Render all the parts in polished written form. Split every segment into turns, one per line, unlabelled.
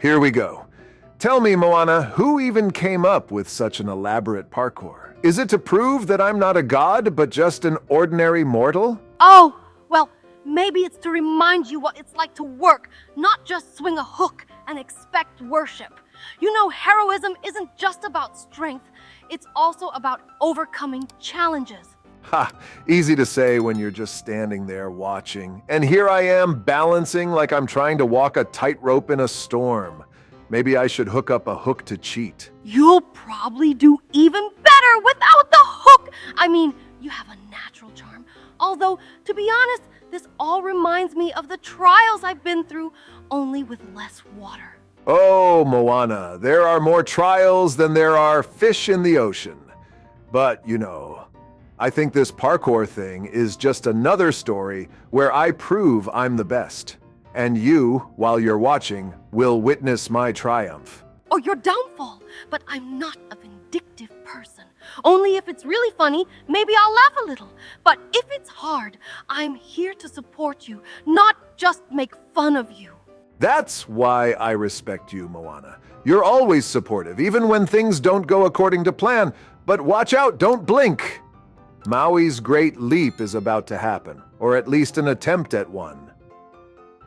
Here we go. Tell me, Moana, who even came up with such an elaborate parkour? Is it to prove that I'm not a god, but just an ordinary mortal?
Oh, well, maybe it's to remind you what it's like to work, not just swing a hook and expect worship. You know, heroism isn't just about strength, it's also about overcoming challenges.
Ha! Easy to say when you're just standing there watching. And here I am balancing like I'm trying to walk a tightrope in a storm. Maybe I should hook up a hook to cheat.
You'll probably do even better without the hook. I mean, you have a natural charm. Although, to be honest, this all reminds me of the trials I've been through, only with less water.
Oh, Moana, there are more trials than there are fish in the ocean. But, I think this parkour thing is just another story where I prove I'm the best. And you, while you're watching, will witness my triumph.
Or your downfall. But I'm not a vindictive person. Only if it's really funny, maybe I'll laugh a little. But if it's hard, I'm here to support you, not just make fun of you.
That's why I respect you, Moana. You're always supportive, even when things don't go according to plan. But watch out, don't blink! Maui's great leap is about to happen, or at least an attempt at one.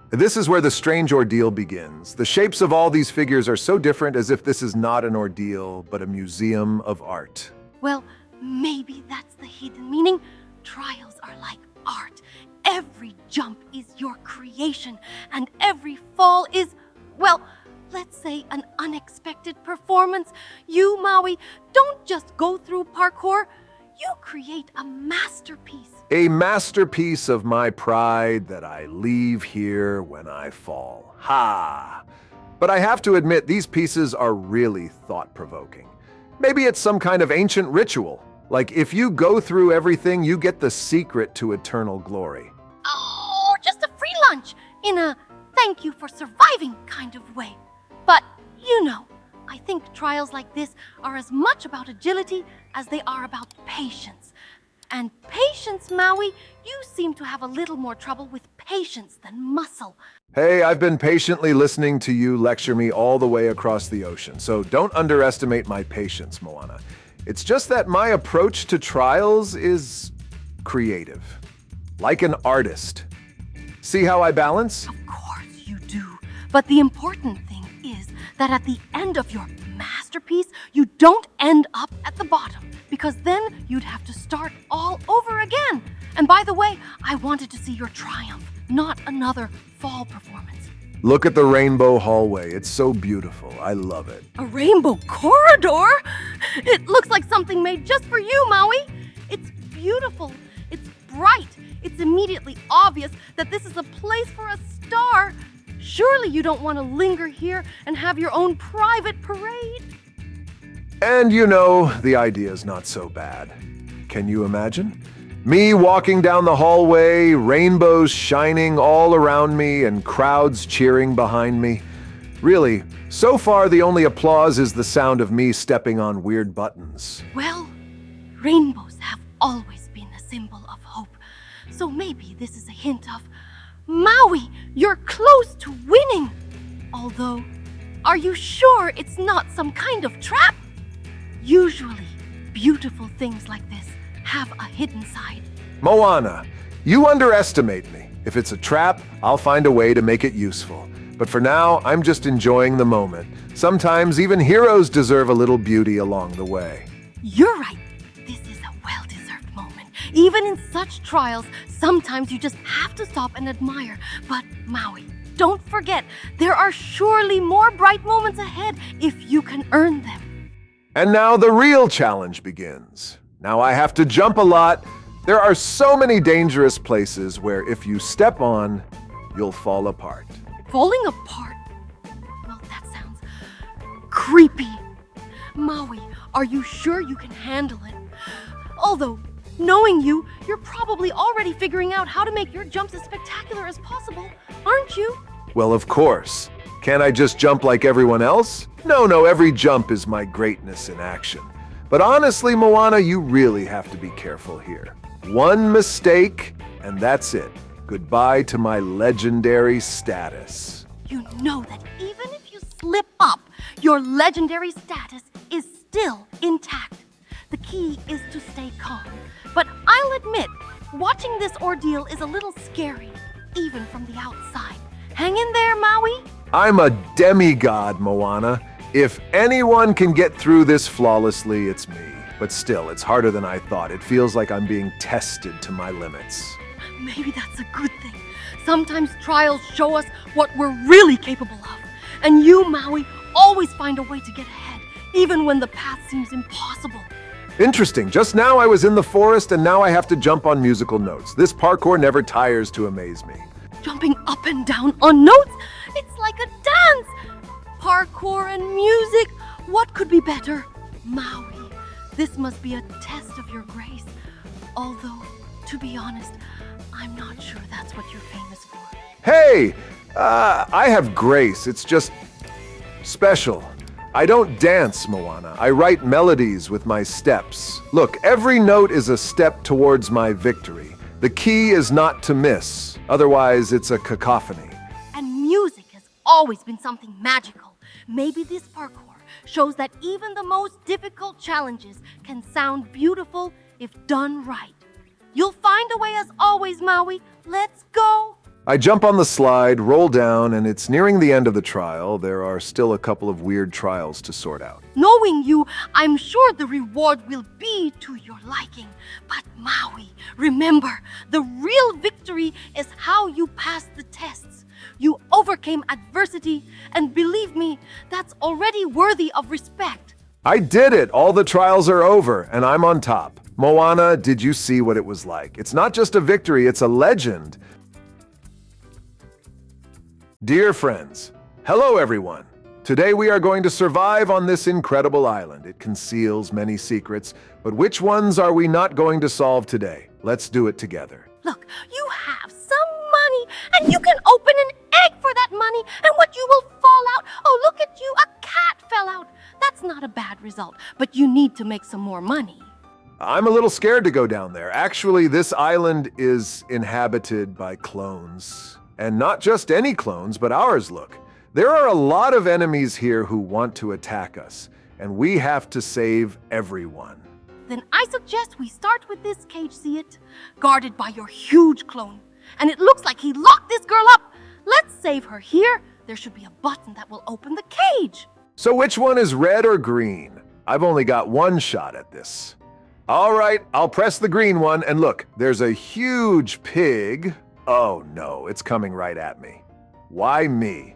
This is where the strange ordeal begins. The shapes of all these figures are so different, as if this is not an ordeal, but a museum of art.
Well, maybe that's the hidden meaning. Trials are like art. Every jump is your creation, and every fall is, well, let's say an unexpected performance. You, Maui, don't just go through parkour. You create a masterpiece.
A masterpiece of my pride that I leave here when I fall. Ha! But I have to admit, these pieces are really thought-provoking. Maybe it's some kind of ancient ritual. Like, if you go through everything, you get the secret to eternal glory.
Oh, just a free lunch in a thank you for surviving kind of way. But, I think trials like this are as much about agility as they are about patience. And patience, Maui, you seem to have a little more trouble with patience than muscle.
Hey, I've been patiently listening to you lecture me all the way across the ocean, so don't underestimate my patience, Moana. It's just that my approach to trials is creative, like an artist. See how I balance?
Of course you do. But the important thing is that at the end of your masterpiece, you don't end up at the bottom, because then you'd have to start all over again. And by the way, I wanted to see your triumph, not another fall performance.
Look at the rainbow hallway. It's so beautiful. I love it.
A rainbow corridor? It looks like something made just for you, Maui. It's beautiful. It's bright. It's immediately obvious that this is a place for a star. Surely you don't want to linger here and have your own private parade.
And the idea's not so bad. Can you imagine? Me walking down the hallway, rainbows shining all around me, and crowds cheering behind me. Really, so far the only applause is the sound of me stepping on weird buttons.
Well, rainbows have always been a symbol of hope. So maybe this is a hint of, Maui, you're close to winning. Although, are you sure it's not some kind of trap? Usually, beautiful things like this have a hidden side.
Moana, you underestimate me. If it's a trap, I'll find a way to make it useful. But for now, I'm just enjoying the moment. Sometimes even heroes deserve a little beauty along the way.
You're right. This is a well-deserved moment. Even in such trials, sometimes you just have to stop and admire. But Maui, don't forget, there are surely more bright moments ahead if you can earn them.
And now the real challenge begins. Now I have to jump a lot. There are so many dangerous places where if you step on, you'll fall apart.
Falling apart? Well, that sounds creepy. Maui, are you sure you can handle it? Although, knowing you, you're probably already figuring out how to make your jumps as spectacular as possible, aren't you?
Well, of course. Can't I just jump like everyone else? No, every jump is my greatness in action. But honestly, Moana, you really have to be careful here. One mistake, and that's it. Goodbye to my legendary status.
You know that even if you slip Your legendary status is still intact. The key is to stay calm. But I'll admit, watching this ordeal is a little scary, even from the outside. Hang in there, Maui.
I'm a demigod, Moana. If anyone can get through this flawlessly, it's me. But still, it's harder than I thought. It feels like I'm being tested to my limits.
Maybe that's a good thing. Sometimes trials show us what we're really capable of. And you, Maui, always find a way to get ahead, even when the path seems impossible.
Interesting. Just now I was in the forest and now I have to jump on musical notes. This parkour never tires to amaze me.
Jumping up and down on notes? It's like a dance! Parkour and music, what could be better? Maui, this must be a test of your grace. Although, to be honest, I'm not sure that's what you're famous for.
Hey! I have grace. It's just special. I don't dance, Moana. I write melodies with my steps. Look, every note is a step towards my victory. The key is not to miss. Otherwise, it's a cacophony.
And music has always been something magical. Maybe this parkour shows that even the most difficult challenges can sound beautiful if done right. You'll find a way as always, Maui. Let's go!
I jump on the slide, roll down, and it's nearing the end of the trial. There are still a couple of weird trials to sort out.
Knowing you, I'm sure the reward will be to your liking. But Maui, remember, the real victory is how you pass the tests. You overcame adversity, and believe me, that's already worthy of respect.
I did it! All the trials are over, and I'm on top. Moana, did you see what it was like? It's not just a victory, it's a legend. Dear friends, hello everyone. Today we are going to survive on this incredible island. It conceals many secrets, but which ones are we not going to solve today? Let's do it together.
Look, you have some money, and you can open an egg for that money, and what you will fall out. Oh, look at you, a cat fell out. That's not a bad result, but you need to make some more money.
I'm a little scared to go down there. Actually, this island is inhabited by clones. And not just any clones, but ours, look. There are a lot of enemies here who want to attack us, and we have to save everyone.
Then I suggest we start with this cage, see it? Guarded by your huge clone. And it looks like he locked this girl up. Let's save her here. There should be a button that will open the cage.
So which one is red or green? I've only got one shot at this. All right, I'll press the green one, and look, there's a huge pig. Oh no, it's coming right at me. Why me?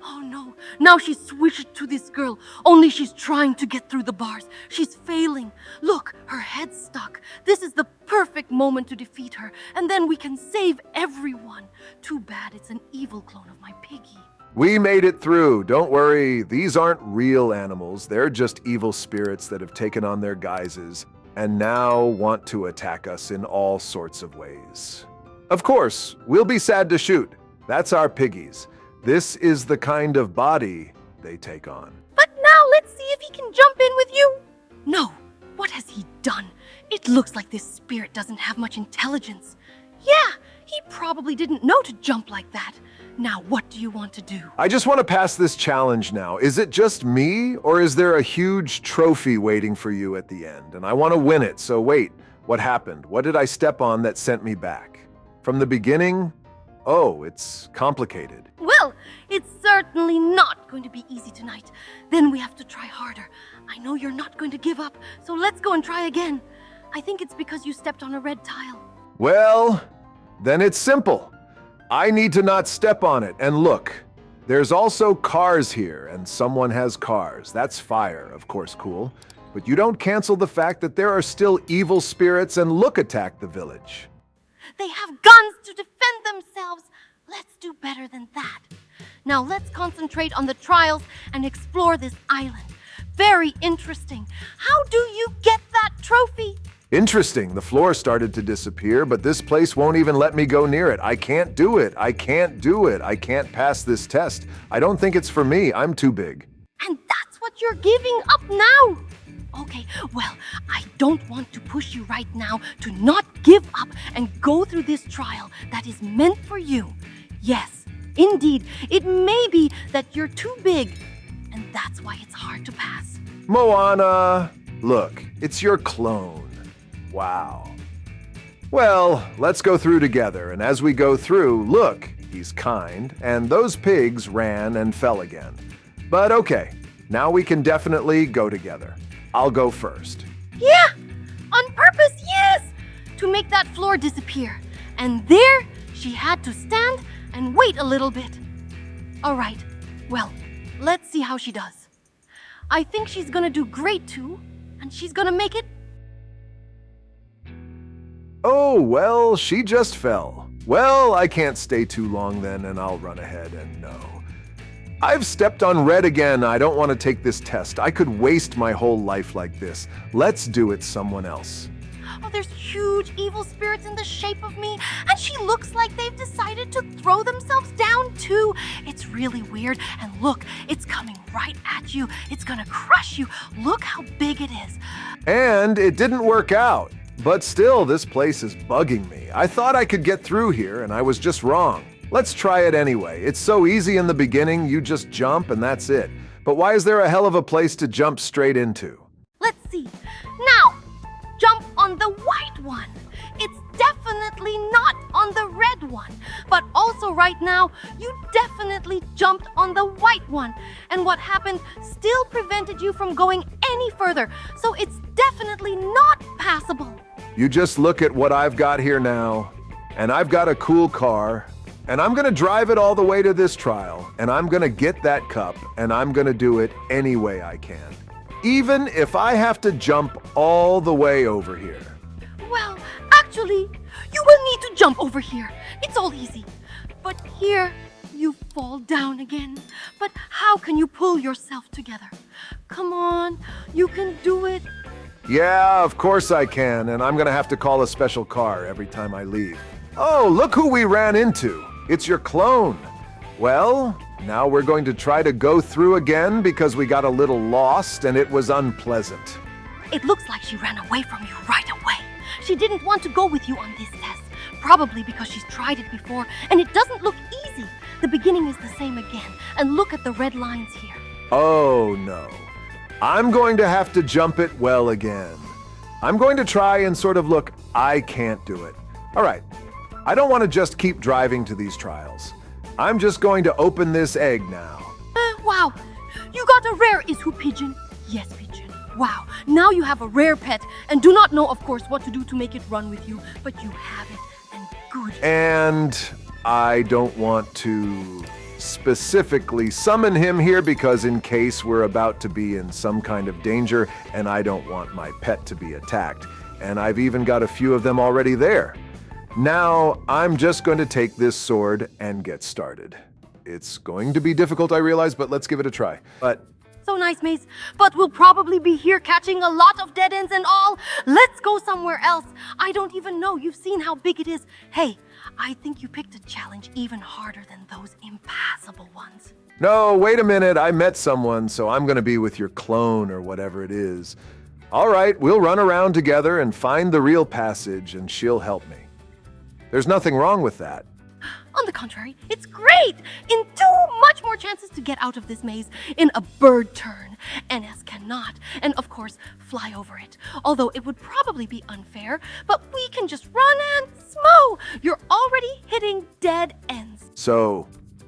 Oh no, now she's switched to this girl. Only she's trying to get through the bars. She's failing. Look, her head's stuck. This is the perfect moment to defeat her, and then we can save everyone. Too bad it's an evil clone of my piggy.
We made it through. Don't worry, these aren't real animals. They're just evil spirits that have taken on their guises and now want to attack us in all sorts of ways. Of course, we'll be sad to shoot. That's our piggies. This is the kind of body they take on.
But now let's see if he can jump in with you. No, what has he done? It looks like this spirit doesn't have much intelligence. Yeah, he probably didn't know to jump like that. Now, what do you want to do?
I just want to pass this challenge now. Is it just me, or is there a huge trophy waiting for you at the end? And I want to win it, so wait, what happened? What did I step on that sent me back? From the beginning? Oh, it's complicated.
Well, it's certainly not going to be easy tonight. Then we have to try harder. I know you're not going to give up, so let's go and try again. I think it's because you stepped on a red tile.
Well, then it's simple. I need to not step on it. And look, there's also cars here, and someone has cars. That's fire, of course, cool. But you don't cancel the fact that there are still evil spirits and look attack the village.
They have guns to defend themselves. Let's do better than that. Now let's concentrate on the trials and explore this island. Very interesting. How do you get that trophy?
Interesting. The floor started to disappear, but this place won't even let me go near it. I can't do it. I can't do it. I can't pass this test. I don't think it's for me. I'm too big.
And that's what you're giving up now? Okay, well, I don't want to push you right now to not give up and go through this trial that is meant for you. Yes, indeed, it may be that you're too big, and that's why it's hard to pass.
Moana, look, it's your clone. Wow. Well, let's go through together, and as we go through, look, he's kind, and those pigs ran and fell again. But okay, now we can definitely go together. I'll go first.
Yeah, on purpose, yes, to make that floor disappear. And there, she had to stand and wait a little bit. All right, well, let's see how she does. I think she's gonna do great too, and she's gonna make it.
Oh, well, she just fell. Well, I can't stay too long then, and I'll run ahead and no. I've stepped on red again. I don't want to take this test. I could waste my whole life like this. Let's do it someone else.
Oh, there's huge evil spirits in the shape of me, and she looks like they've decided to throw themselves down too. It's really weird, and look, it's coming right at you. It's gonna crush you. Look how big it is.
And it didn't work out. But still, this place is bugging me. I thought I could get through here, and I was just wrong. Let's try it anyway. It's so easy in the beginning, you just jump and that's it. But why is there a hell of a place to jump straight into?
Let's see. Now, jump on the white one. It's definitely not on the red one. But also right now, you definitely jumped on the white one. And what happened still prevented you from going any further. So it's definitely not passable.
You just look at what I've got here now. And I've got a cool car. And I'm gonna drive it all the way to this trial. And I'm gonna get that cup. And I'm gonna do it any way I can. Even if I have to jump all the way over here.
Well, actually, you will need to jump over here. It's all easy. But here, you fall down again. But how can you pull yourself together? Come on, you can do it.
Yeah, of course I can. And I'm gonna have to call a special car every time I leave. Oh, look who we ran into. It's your clone. Well, now we're going to try to go through again because we got a little lost and it was unpleasant.
It looks like she ran away from you right away. She didn't want to go with you on this test, probably because she's tried it before and it doesn't look easy. The beginning is the same again, and look at the red lines here.
Oh no. I'm going to have to jump it well again. I'm going to try and sort of look, I can't do it. All right, I don't want to just keep driving to these trials. I'm just going to open this egg now.
Wow, you got a rare Isu pigeon. Yes, pigeon. Wow, now you have a rare pet and do not know, of course, what to do to make it run with you, but you have it, and good.
And I don't want to specifically summon him here because in case we're about to be in some kind of danger and I don't want my pet to be attacked. And I've even got a few of them already there. Now, I'm just going to take this sword and get started. It's going to be difficult, I realize, but let's give it a try. But
So nice, Maze, but we'll probably be here catching a lot of dead ends and all. Let's go somewhere else. I don't even know. You've seen how big it is. Hey, I think you picked a challenge even harder than those impassable ones.
no, wait a minute, I met someone, so I'm going to be with your clone or whatever it is. All right, we'll run around together and find the real passage and she'll help me. There's nothing wrong with that.
On the contrary, it's great! In much more chances to get out of this maze in a bird turn. NS cannot, and of course, fly over it. Although it would probably be unfair, but we can just run and smo! You're already hitting dead ends.
So,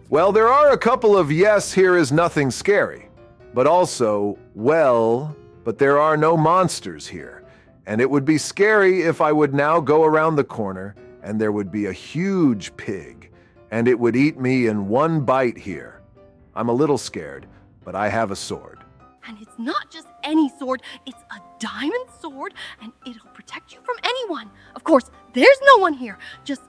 well, there are a couple of yes, here is nothing scary. But also, well, but there are no monsters here. And it would be scary if I would now go around the corner and there would be a huge pig, and it would eat me in one bite here. I'm a little scared, but I have a sword.
And it's not just any sword, it's a diamond sword, and it'll protect you from anyone. Of course, there's no one here, just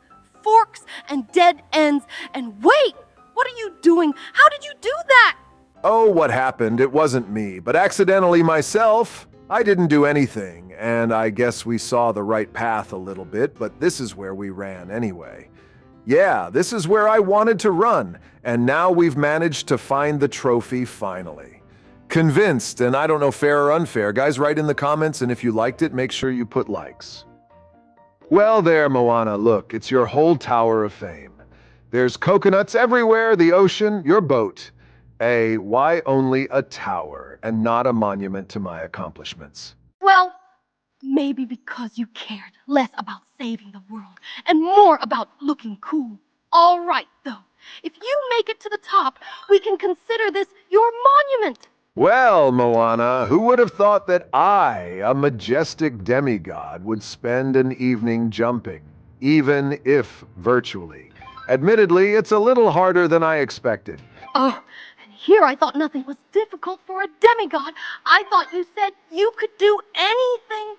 forks and dead ends. And wait, what are you doing? How did you do that?
Oh, what happened? It wasn't me, but accidentally myself. I didn't do anything, and I guess we saw the right path a little bit, but this is where we ran anyway. Yeah, this is where I wanted to run, and now we've managed to find the trophy finally. Convinced, and I don't know fair or unfair. Guys, write in the comments, and if you liked it, make sure you put likes. Well there, Moana, look, it's your whole tower of fame. There's coconuts everywhere, the ocean, your boat. Why only a tower and not a monument to my accomplishments?
Well, maybe because you cared less about saving the world and more about looking cool. All right, though. If you make it to the top, we can consider this your monument.
Well, Moana, who would have thought that I, a majestic demigod, would spend an evening jumping, even if virtually? Admittedly, it's a little harder than I expected.
Oh, and here I thought nothing was difficult for a demigod. I thought you said you could do anything.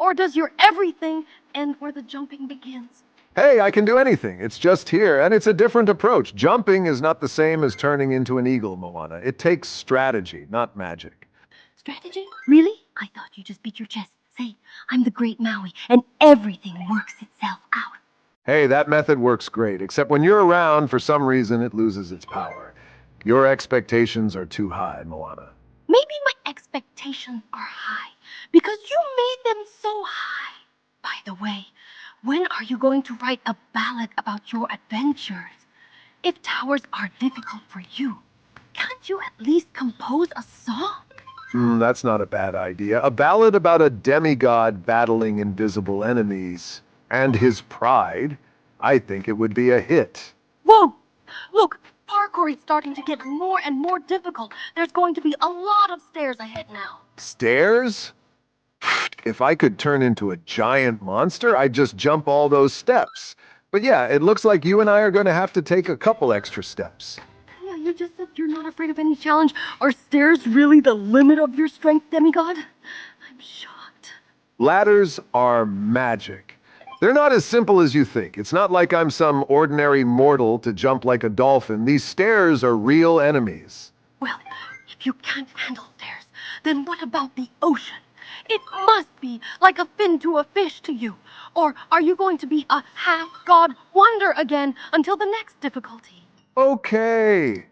Or does your everything end where the jumping begins?
Hey, I can do anything. It's just here, and it's a different approach. Jumping is not the same as turning into an eagle, Moana. It takes strategy, not magic.
Strategy? Really? I thought you just beat your chest. Say, I'm the great Maui, and everything works itself out.
Hey, that method works great, except when you're around, for some reason, it loses its power. Your expectations are too high, Moana.
Maybe my expectations are high because you made them so high. By the way, when are you going to write a ballad about your adventures? If towers are difficult for you, can't you at least compose a song?
That's not a bad idea. A ballad about a demigod battling invisible enemies and his pride. I think it would be a hit.
Whoa! Look, parkour is starting to get more and more difficult. There's going to be a lot of stairs ahead now.
Stairs? If I could turn into a giant monster, I'd just jump all those steps. But yeah, it looks like you and I are going to have to take a couple extra steps.
Yeah, you just said you're not afraid of any challenge. Are stairs really the limit of your strength, demigod? I'm shocked.
Ladders are magic. They're not as simple as you think. It's not like I'm some ordinary mortal to jump like a dolphin. These stairs are real enemies.
Well, if you can't handle stairs, then what about the ocean? It must be like a fin to a fish to you. Or are you going to be a half-god wonder again until the next difficulty?
Okay.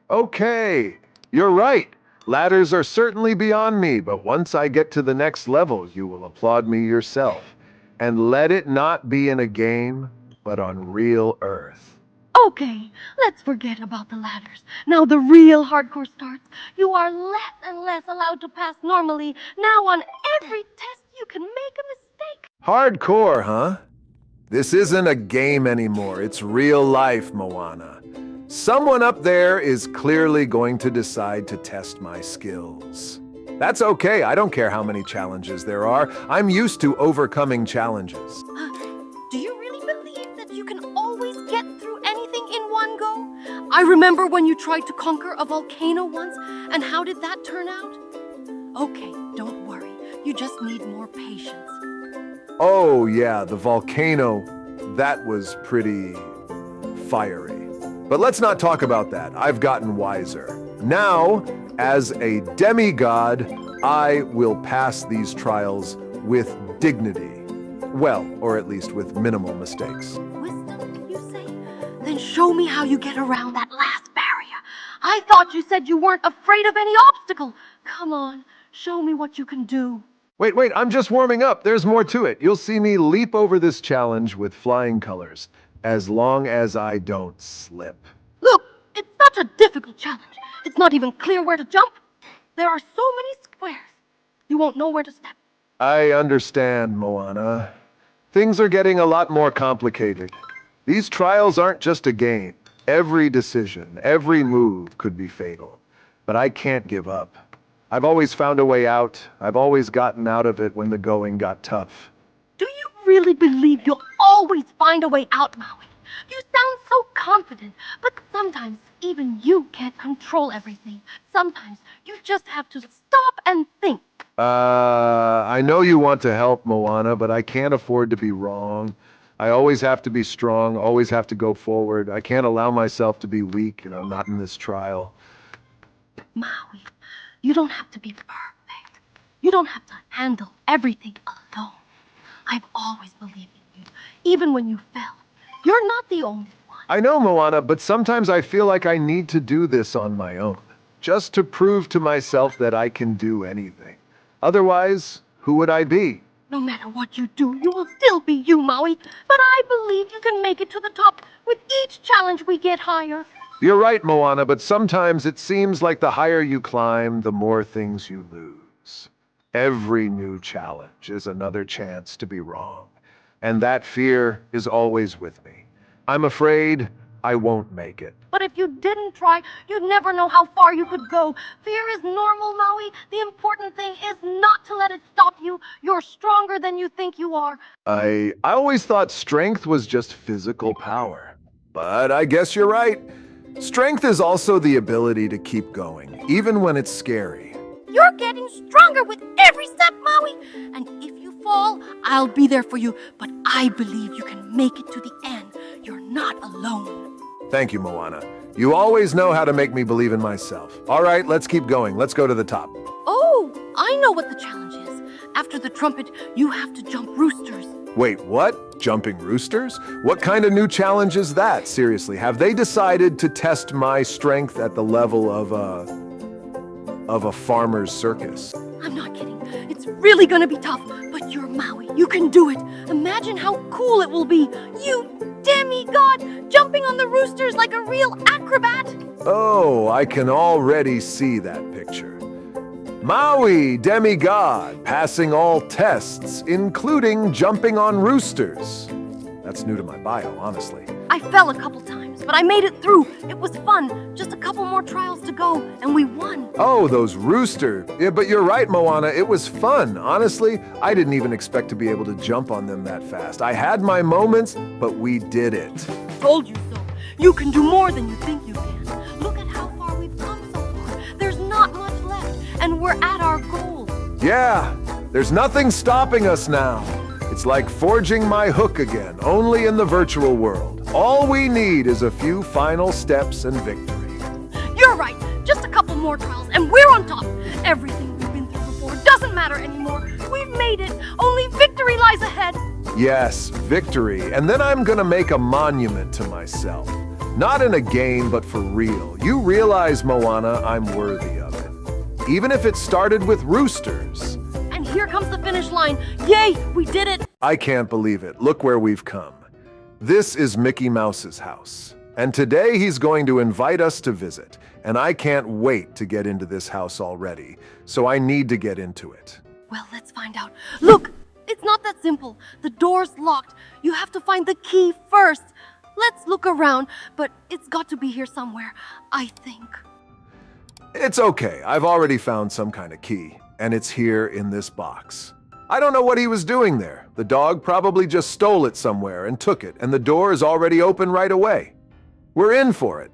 You're right. Ladders are certainly beyond me, but once I get to the next level, you will applaud me yourself. And let it not be in a game, but on real Earth.
Okay, let's forget about the ladders. Now the real hardcore starts. You are less and less allowed to pass normally. Now on every test you can make a mistake.
Hardcore, huh? This isn't a game anymore. It's real life, Moana. Someone up there is clearly going to decide to test my skills. That's okay. I don't care how many challenges there are. I'm used to overcoming challenges.
Do you really believe that you can always get through anything in one go? I remember when you tried to conquer a volcano once, and how did that turn out? Okay, don't worry. You just need more patience.
Oh, yeah, the volcano. That was pretty fiery. But let's not talk about that. I've gotten wiser. Now, as a demigod, I will pass these trials with dignity. Well, or at least with minimal mistakes.
Wisdom, you say? Then show me how you get around that last barrier. I thought you said you weren't afraid of any obstacle. Come on, show me what you can do.
Wait, I'm just warming up. There's more to it. You'll see me leap over this challenge with flying colors, as long as I don't slip.
Look, it's such a difficult challenge. It's not even clear where to jump. There are so many squares. You won't know where to step.
I understand, Moana. Things are getting a lot more complicated. These trials aren't just a game. Every decision, every move could be fatal. But I can't give up. I've always found a way out. I've always gotten out of it when the going got tough.
Do you really believe you'll always find a way out, Maui? You sound so confident, but sometimes even you can't control everything. Sometimes you just have to stop and think.
I know you want to help, Moana, but I can't afford to be wrong. I always have to be strong, always have to go forward. I can't allow myself to be weak, not in this trial.
Maui, you don't have to be perfect. You don't have to handle everything alone. I've always believed in you, even when you fell. You're not the only one.
I know, Moana, but sometimes I feel like I need to do this on my own, just to prove to myself that I can do anything. Otherwise, who would I be?
No matter what you do, you will still be you, Maui. But I believe you can make it to the top with each challenge we get higher.
You're right, Moana, but sometimes it seems like the higher you climb, the more things you lose. Every new challenge is another chance to be wrong, and that fear is always with me. I'm afraid I won't make it.
But if you didn't try, you'd never know how far you could go. Fear is normal, Maui. The important thing is not to let it stop you. You're stronger than you think you are.
I always thought strength was just physical power. But I guess you're right. Strength is also the ability to keep going, even when it's scary.
You're getting stronger with every step, Maui. And if you fall, I'll be there for you. But I believe you can make it to the end. You're not alone.
Thank you, Moana. You always know how to make me believe in myself. All right, let's keep going. Let's go to the top.
Oh, I know what the challenge is. After the trumpet, you have to jump roosters.
Wait, what? Jumping roosters? What kind of new challenge is that? Seriously, have they decided to test my strength at the level of a farmer's circus?
I'm not kidding. It's really gonna be tough, but you're Maui. You can do it. Imagine how cool it will be. You demigod jumping on the roosters like a real acrobat.
Oh, I can already see that picture. Maui, demigod, passing all tests, including jumping on roosters. That's new to my bio, honestly.
I fell a couple times, but I made it through. It was fun. Just a couple more trials to go, and we won.
Oh, those roosters. Yeah, but you're right, Moana. It was fun. Honestly, I didn't even expect to be able to jump on them that fast. I had my moments, but we did it.
Told you so. You can do more than you think you can. Look at how far we've come so far. There's not much left, and we're at our goal.
Yeah, there's nothing stopping us now. It's like forging my hook again, only in the virtual world. All we need is a few final steps and victory.
You're right. Just a couple more trials, and we're on top. Everything we've been through before doesn't matter anymore. We've made it. Only victory lies ahead.
Yes, victory. And then I'm gonna make a monument to myself. Not in a game, but for real. You realize, Moana, I'm worthy of it. Even if it started with roosters.
And here comes the finish line. Yay, we did it.
I can't believe it. Look where we've come. This is Mickey Mouse's house. And today he's going to invite us to visit. And I can't wait to get into this house already. So I need to get into it.
Well, let's find out. Look, it's not that simple. The door's locked. You have to find the key first. Let's look around, but it's got to be here somewhere, I think.
It's okay. I've already found some kind of key. And it's here in this box. I don't know what he was doing there. The dog probably just stole it somewhere and took it, and the door is already open right away. We're in for it.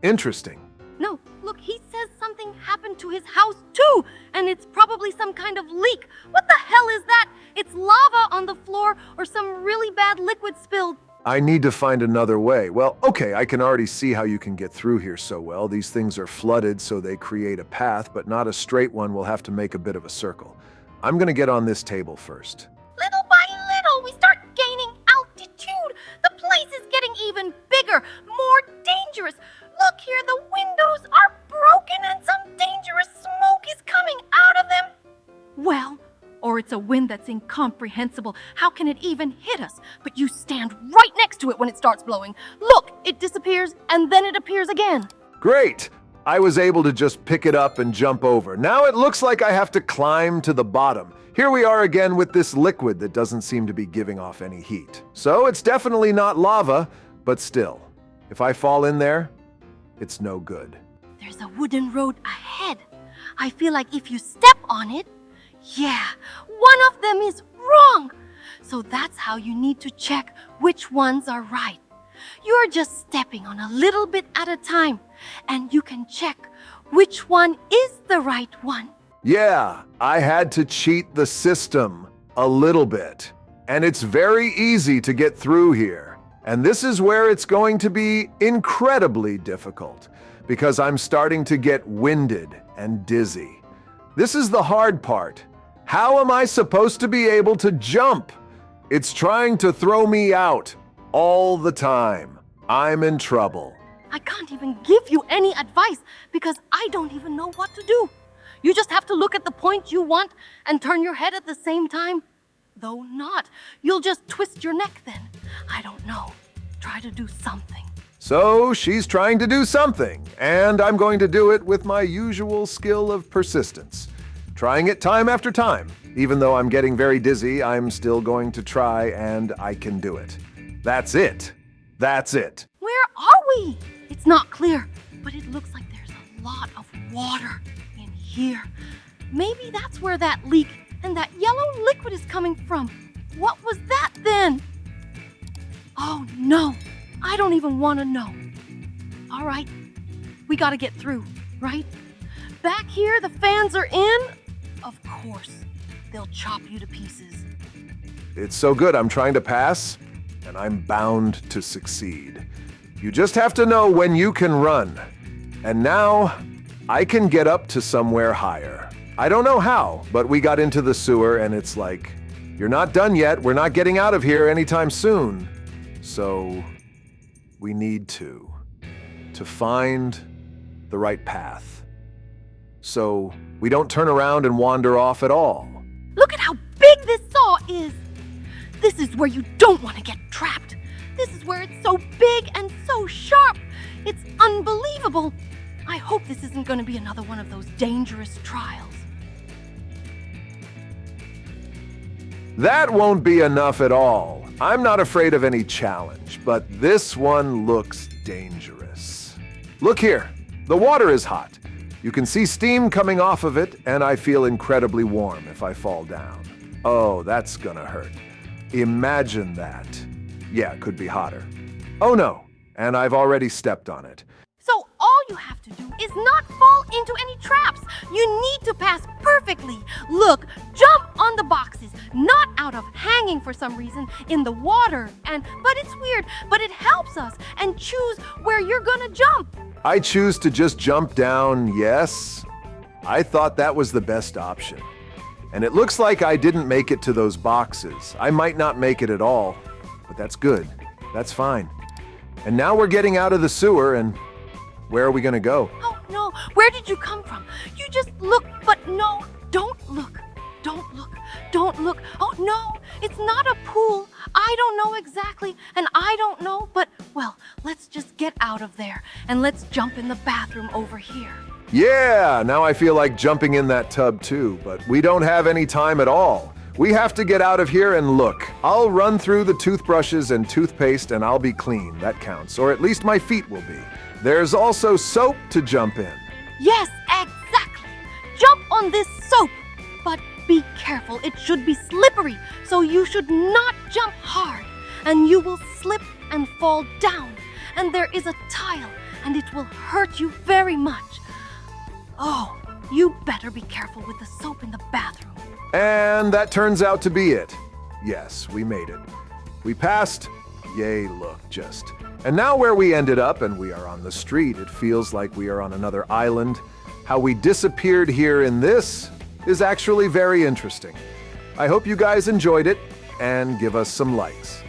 Interesting.
No, look, he says something happened to his house too, and it's probably some kind of leak. What the hell is that? It's lava on the floor or some really bad liquid spilled.
I need to find another way. Well, okay, I can already see how you can get through here so well. These things are flooded, so they create a path, but not a straight one. We'll have to make a bit of a circle. I'm gonna get on this table first.
Little by little, we start gaining altitude. The place is getting even bigger, more dangerous. Look here, the windows are broken and some dangerous smoke is coming out of them. Well, or it's a wind that's incomprehensible. How can it even hit us? But you stand right next to it when it starts blowing. Look, it disappears and then it appears again.
Great! I was able to just pick it up and jump over. Now it looks like I have to climb to the bottom. Here we are again with this liquid that doesn't seem to be giving off any heat. So it's definitely not lava, but still, if I fall in there, it's no good.
There's a wooden road ahead. I feel like if you step on it, yeah, one of them is wrong. So that's how you need to check which ones are right. You're just stepping on a little bit at a time, and you can check which one is the right one.
Yeah, I had to cheat the system a little bit. And it's very easy to get through here. And this is where it's going to be incredibly difficult, because I'm starting to get winded and dizzy. This is the hard part. How am I supposed to be able to jump? It's trying to throw me out all the time. I'm in trouble.
I can't even give you any advice because I don't even know what to do. You just have to look at the point you want and turn your head at the same time. Though not, you'll just twist your neck then. I don't know. Try to do something.
So she's trying to do something, and I'm going to do it with my usual skill of persistence. Trying it time after time. Even though I'm getting very dizzy, I'm still going to try, and I can do it. That's it. That's it.
Where are we? It's not clear, but it looks like there's a lot of water in here. Maybe that's where that leak and that yellow liquid is coming from. What was that then? Oh no, I don't even want to know. All right, we gotta get through, right? Back here, the fans are in. Of course, they'll chop you to pieces.
It's so good I'm trying to pass, and I'm bound to succeed. You just have to know when you can run. And now, I can get up to somewhere higher. I don't know how, but we got into the sewer and it's like, you're not done yet, we're not getting out of here anytime soon. So, we need to find the right path. So, we don't turn around and wander off at all.
Look at how big this saw is. This is where you don't want to get trapped. This is where it's so big and so sharp. It's unbelievable. I hope this isn't going to be another one of those dangerous trials.
That won't be enough at all. I'm not afraid of any challenge, but this one looks dangerous. Look here. The water is hot. You can see steam coming off of it, and I feel incredibly warm if I fall down. Oh, that's gonna hurt. Imagine that. Yeah, it could be hotter. Oh no, and I've already stepped on it.
So all you have to do is not fall into any traps. You need to pass perfectly. Look, jump on the boxes, not out of hanging for some reason in the water. But it's weird, but it helps us. And choose where you're gonna jump.
I choose to just jump down, yes. I thought that was the best option. And it looks like I didn't make it to those boxes. I might not make it at all, but that's good. That's fine. And now we're getting out of the sewer, and where are we gonna go?
Oh no, where did you come from? You just look, but no, don't look. Don't look. Don't look. Oh no, it's not a pool. I don't know exactly, and I don't know, but, well, let's just get out of there, and let's jump in the bathroom over here.
Yeah, now I feel like jumping in that tub too, but we don't have any time at all. We have to get out of here and look. I'll run through the toothbrushes and toothpaste and I'll be clean. That counts, or at least my feet will be. There's also soap to jump in.
Yes, exactly. Jump on this soap. But be careful, it should be slippery, so you should not jump hard. And you will slip and fall down. And there is a tile, and it will hurt you very much. Oh, you better be careful with the soap in the bathroom.
And that turns out to be it. Yes, we made it. We passed. Yay, look, just. And now where we ended up, and we are on the street, it feels like we are on another island. How we disappeared here in this is actually very interesting. I hope you guys enjoyed it, and give us some likes.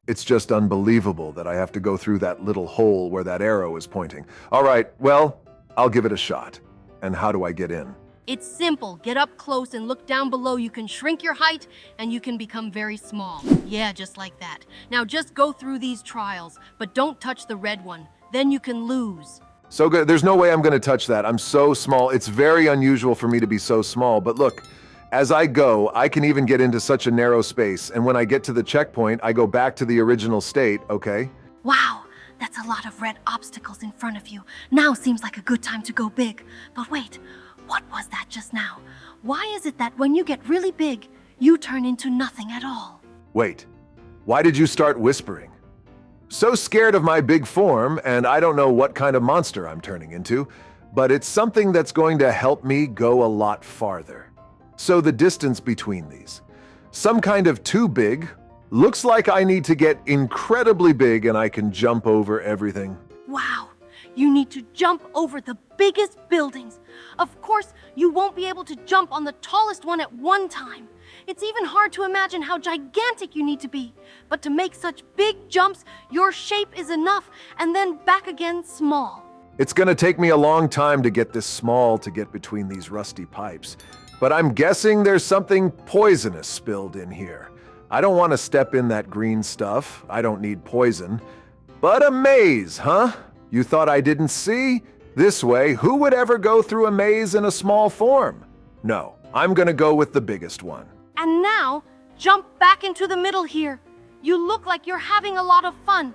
It's just unbelievable that I have to go through that little hole where that arrow is pointing. All right, well, I'll give it a shot. And how do I get in?
It's simple. Get up close and look down below. You can shrink your height and you can become very small. Yeah, just like that. Now just go through these trials, but don't touch the red one. Then you can lose.
So good. There's no way I'm going to touch that. I'm so small. It's very unusual for me to be so small. But look, as I go, I can even get into such a narrow space. And when I get to the checkpoint, I go back to the original state, okay?
Wow, that's a lot of red obstacles in front of you. Now seems like a good time to go big. But wait, what was that just now? Why is it that when you get really big, you turn into nothing at all?
Wait, why did you start whispering? So scared of my big form, and I don't know what kind of monster I'm turning into, but it's something that's going to help me go a lot farther. So the distance between these. Some kind of too big. Looks like I need to get incredibly big and I can jump over everything.
Wow, you need to jump over the biggest buildings. Of course, you won't be able to jump on the tallest one at one time. It's even hard to imagine how gigantic you need to be. But to make such big jumps, your shape is enough, and then back again small.
It's gonna take me a long time to get this small to get between these rusty pipes. But I'm guessing there's something poisonous spilled in here. I don't want to step in that green stuff. I don't need poison. But a maze, huh? You thought I didn't see? This way, who would ever go through a maze in a small form? No, I'm gonna go with the biggest one.
And now, jump back into the middle here. You look like you're having a lot of fun.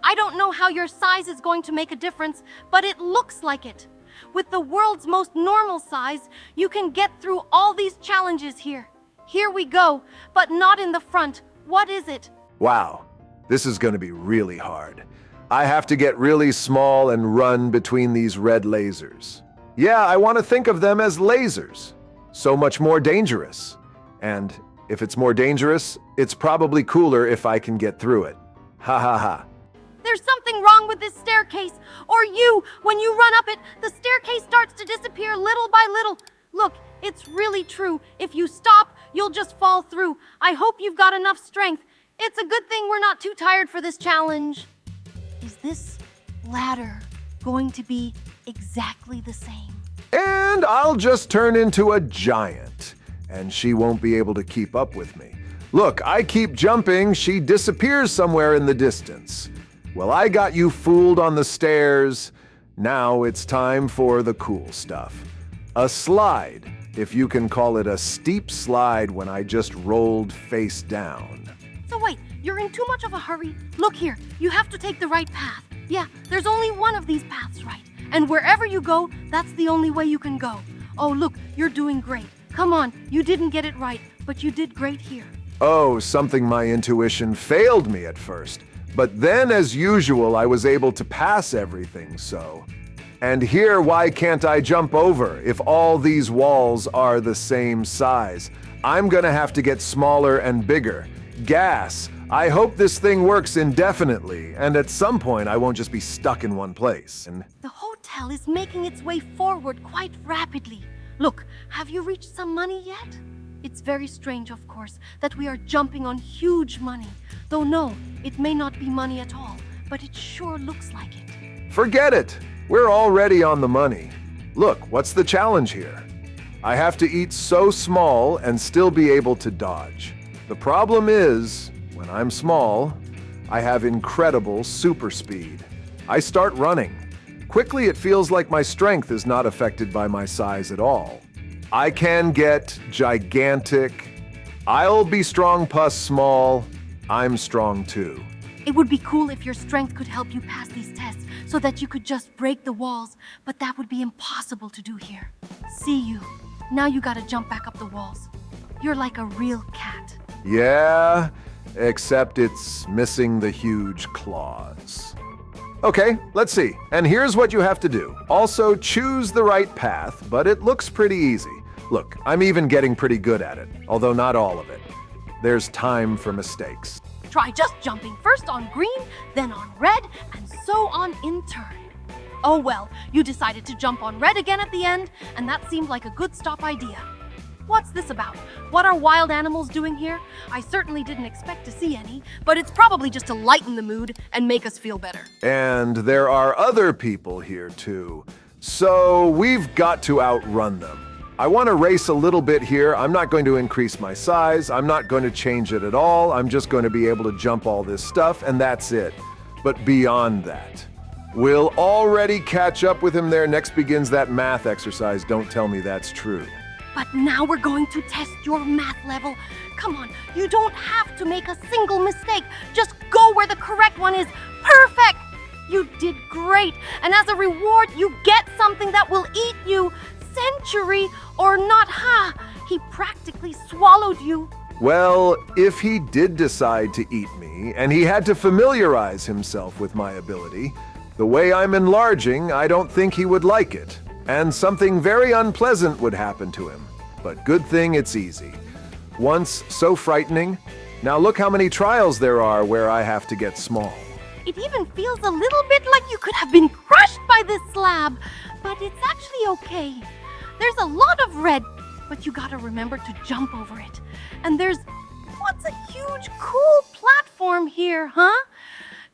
I don't know how your size is going to make a difference, but it looks like it. With the world's most normal size, you can get through all these challenges here. Here we go, but not in the front. What is it?
Wow, this is gonna be really hard. I have to get really small and run between these red lasers. Yeah, I want to think of them as lasers. So much more dangerous. And if it's more dangerous, it's probably cooler if I can get through it. Ha ha ha.
There's something wrong with this staircase. Or you, when you run up it, the staircase starts to disappear little by little. Look, it's really true. If you stop, you'll just fall through. I hope you've got enough strength. It's a good thing we're not too tired for this challenge. Is this ladder going to be exactly the same?
And I'll just turn into a giant, and she won't be able to keep up with me. Look, I keep jumping, she disappears somewhere in the distance. Well, I got you fooled on the stairs. Now it's time for the cool stuff. A slide, if you can call it a steep slide when I just rolled face down.
So wait, you're in too much of a hurry? Look here, you have to take the right path. Yeah, there's only one of these paths right. And wherever you go, that's the only way you can go. Oh, look, you're doing great. Come on, you didn't get it right, but you did great here.
Oh, something my intuition failed me at first. But then, as usual, I was able to pass everything, so. And here, why can't I jump over if all these walls are the same size? I'm gonna have to get smaller and bigger. Gas. I hope this thing works indefinitely, and at some point I won't just be stuck in one place. And
The hotel is making its way forward quite rapidly. Look, have you reached some money yet? It's very strange, of course, that we are jumping on huge money. Though no, it may not be money at all, but it sure looks like it.
forget it. We're already on the money. Look, what's the challenge here? I have to eat so small and still be able to dodge. The problem is, when I'm small, I have incredible super speed. I start running. Quickly, it feels like my strength is not affected by my size at all. I can get gigantic. I'll be strong plus small. I'm strong too.
It would be cool if your strength could help you pass these tests so that you could just break the walls, but that would be impossible to do here. See you. Now you gotta jump back up the walls. You're like a real cat.
Yeah, except it's missing the huge claws. Okay, let's see. And here's what you have to do. Also, choose the right path, but it looks pretty easy. Look, I'm even getting pretty good at it, although not all of it. There's time for mistakes.
Try just jumping first on green, then on red, and so on in turn. Oh well, you decided to jump on red again at the end, and that seemed like a good stop idea. What's this about? What are wild animals doing here? I certainly didn't expect to see any, but it's probably just to lighten the mood and make us feel better.
And there are other people here too. So we've got to outrun them. I want to race a little bit here. I'm not going to increase my size. I'm not going to change it at all. I'm just going to be able to jump all this stuff, and that's it. But beyond that, we'll already catch up with him there. Next begins that math exercise. Don't tell me that's true.
But now we're going to test your math level. Come on, you don't have to make a single mistake. Just go where the correct one is. Perfect! You did great, and as a reward, you get something that will eat you. Century or not, ha! He practically swallowed you.
Well, if he did decide to eat me, and he had to familiarize himself with my ability, the way I'm enlarging, I don't think he would like it. And something very unpleasant would happen to him. But good thing it's easy. Once so frightening, now look how many trials there are where I have to get small.
It even feels a little bit like you could have been crushed by this slab. But it's actually okay. There's a lot of red, but you gotta remember to jump over it. And there's, what's a huge cool platform here, huh?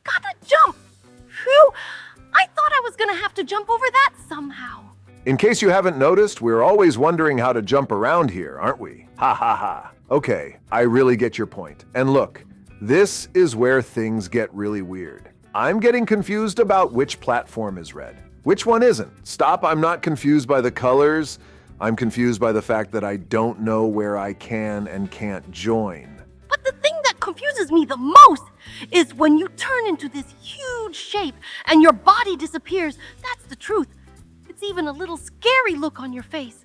Gotta jump. Phew, I thought I was gonna have to jump over that somehow.
In case you haven't noticed, we're always wondering how to jump around here, aren't we? Ha ha ha. Okay, I really get your point. And look, this is where things get really weird. I'm getting confused about which platform is red. Which one isn't? Stop, I'm not confused by the colors. I'm confused by the fact that I don't know where I can and can't join.
But the thing that confuses me the most is when you turn into this huge shape and your body disappears. That's the truth. It's even a little scary look on your face.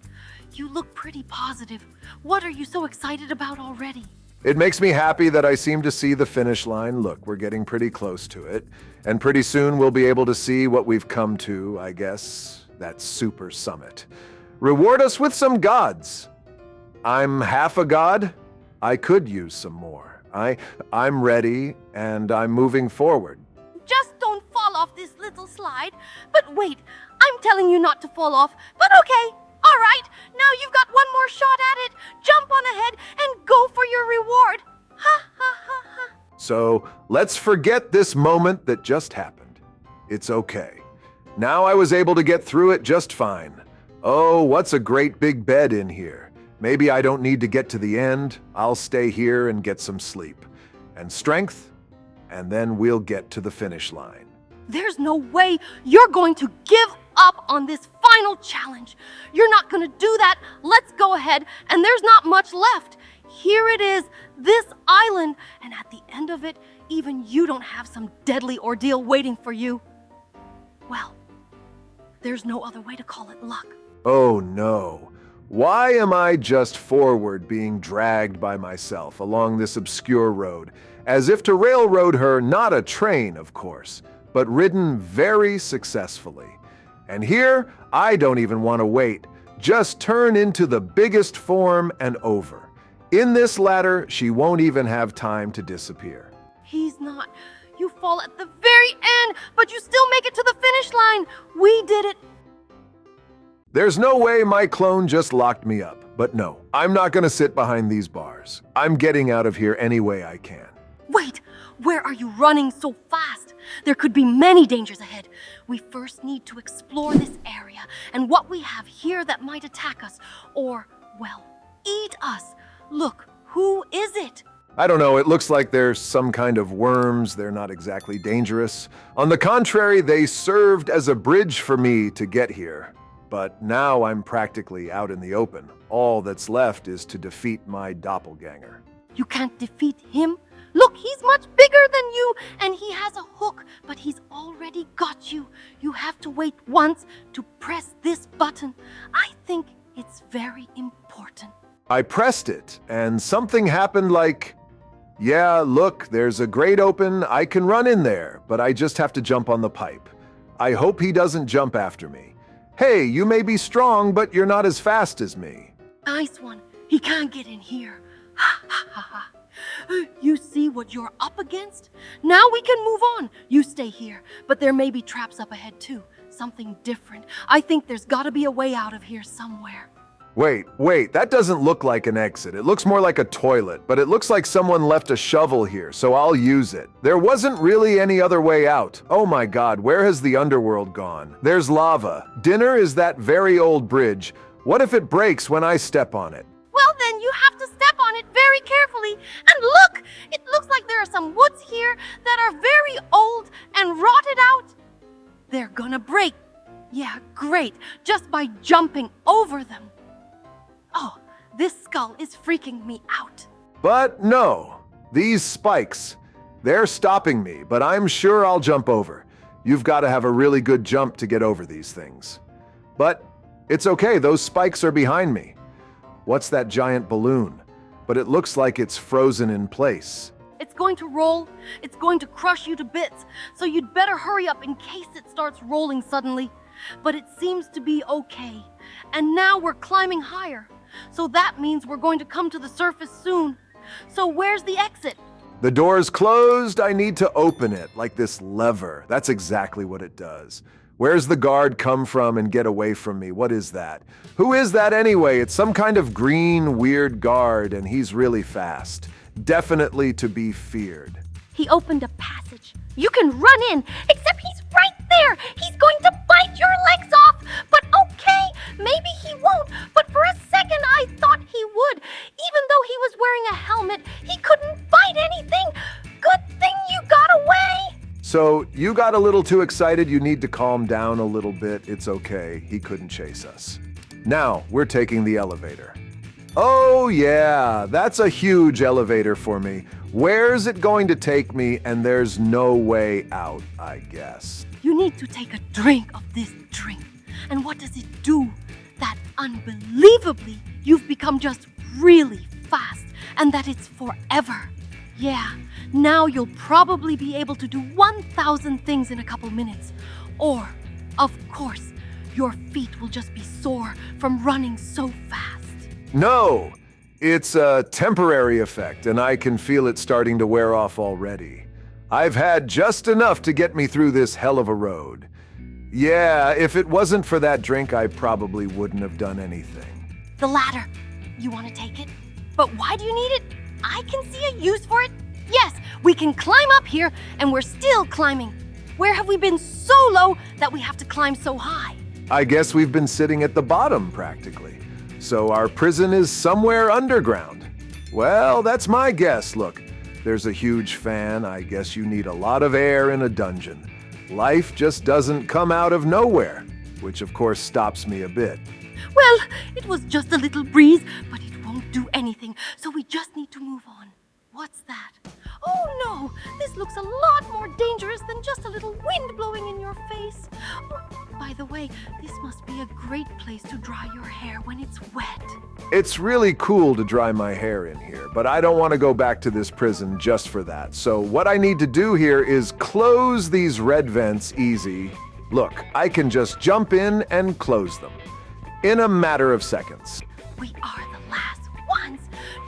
You look pretty positive. What are you so excited about already?
It makes me happy that I seem to see the finish line. Look, we're getting pretty close to it. And pretty soon we'll be able to see what we've come to, I guess, that super summit. Reward us with some gods. I'm half a god. I could use some more. I'm ready, and I'm moving forward.
Just don't fall off this little slide. But wait, I'm telling you not to fall off. But okay, all right. Now you've got one more shot at it. Jump on ahead and go for your reward. Ha ha ha ha.
So let's forget this moment that just happened. It's okay. Now I was able to get through it just fine. Oh, what's a great big bed in here. Maybe I don't need to get to the end. I'll stay here and get some sleep. And strength, and then we'll get to the finish line.
There's no way you're going to give up on this final challenge. You're not going to do that. Let's go ahead, and there's not much left. Here it is, this island, and at the end of it, even you don't have some deadly ordeal waiting for you. Well, there's no other way to call it luck.
Oh no. Why am I just forward being dragged by myself along this obscure road, as if to railroad her, not a train, of course, but ridden very successfully? And here, I don't even want to wait. Just turn into the biggest form and over. In this ladder, she won't even have time to disappear.
He's not. You fall at the very end, but you still make it to the finish line. We did it.
There's no way my clone just locked me up. But no, I'm not gonna sit behind these bars. I'm getting out of here any way I can.
Wait, where are you running so fast? There could be many dangers ahead. We first need to explore this area and what we have here that might attack us or, well, eat us. Look, who is it?
I don't know, it looks like there's some kind of worms. They're not exactly dangerous. On the contrary, they served as a bridge for me to get here. But now I'm practically out in the open. All that's left is to defeat my doppelganger.
You can't defeat him. Look, he's much bigger than you, and he has a hook, but he's already got you. You have to wait once to press this button. I think it's very important.
I pressed it, and something happened like, yeah, look, there's a grate open. I can run in there, but I just have to jump on the pipe. I hope he doesn't jump after me. Hey, you may be strong, but you're not as fast as me.
Nice one. He can't get in here. Ha ha ha ha. You see what you're up against? Now we can move on. You stay here, but there may be traps up ahead too. Something different. I think there's gotta be a way out of here somewhere.
Wait, that doesn't look like an exit. It looks more like a toilet, but it looks like someone left a shovel here, so I'll use it. There wasn't really any other way out. Oh my god, where has the underworld gone? There's lava. Dinner is that very old bridge. What if it breaks when I step on it?
Well, then you have to step on it very carefully. And look, it looks like there are some woods here that are very old and rotted out. They're gonna break. Yeah, great, just by jumping over them. Oh, this skull is freaking me out.
But no, these spikes, they're stopping me, but I'm sure I'll jump over. You've got to have a really good jump to get over these things. But it's okay, those spikes are behind me. What's that giant balloon? But it looks like it's frozen in place.
It's going to roll. It's going to crush you to bits. So you'd better hurry up in case it starts rolling suddenly. But it seems to be okay. And now we're climbing higher. So that means we're going to come to the surface soon. So where's the exit?
The door's closed. I need to open it, like this lever. That's exactly what it does. Where's the guard come from and get away from me? What is that? Who is that anyway? It's some kind of green, weird guard, and he's really fast. Definitely to be feared.
He opened a passage. You can run in, except he's right there. He's going to bite your legs off. But okay, maybe he won't. But for a second, I thought he would. Even though he was wearing a helmet, he couldn't bite anything. Good thing you got away.
So you got a little too excited. You need to calm down a little bit. It's okay. He couldn't chase us. Now we're taking the elevator. Oh yeah, that's a huge elevator for me. Where's it going to take me? And there's no way out, I guess.
You need to take a drink of this drink. And what does it do? That unbelievably, you've become just really fast and that it's forever. Yeah, now you'll probably be able to do 1,000 things in a couple minutes. Or, of course, your feet will just be sore from running so fast.
No, it's a temporary effect, and I can feel it starting to wear off already. I've had just enough to get me through this hell of a road. Yeah, if it wasn't for that drink, I probably wouldn't have done anything.
The ladder. You want to take it? But why do you need it? I can see a use for it. Yes, we can climb up here, and we're still climbing. Where have we been so low that we have to climb so high?
I guess we've been sitting at the bottom, practically. So our prison is somewhere underground. Well, that's my guess. Look, there's a huge fan. I guess you need a lot of air in a dungeon. Life just doesn't come out of nowhere, which of course stops me a bit.
Well, it was just a little breeze, but it won't do anything, so we just need to move on. What's that? Oh no, this looks a lot more dangerous than just a little wind blowing in your face. Oh, by the way, this must be a great place to dry your hair when it's wet.
It's really cool to dry my hair in here, but I don't want to go back to this prison just for that. So what I need to do here is close these red vents easy. Look, I can just jump in and close them in a matter of seconds.
We are the last ones.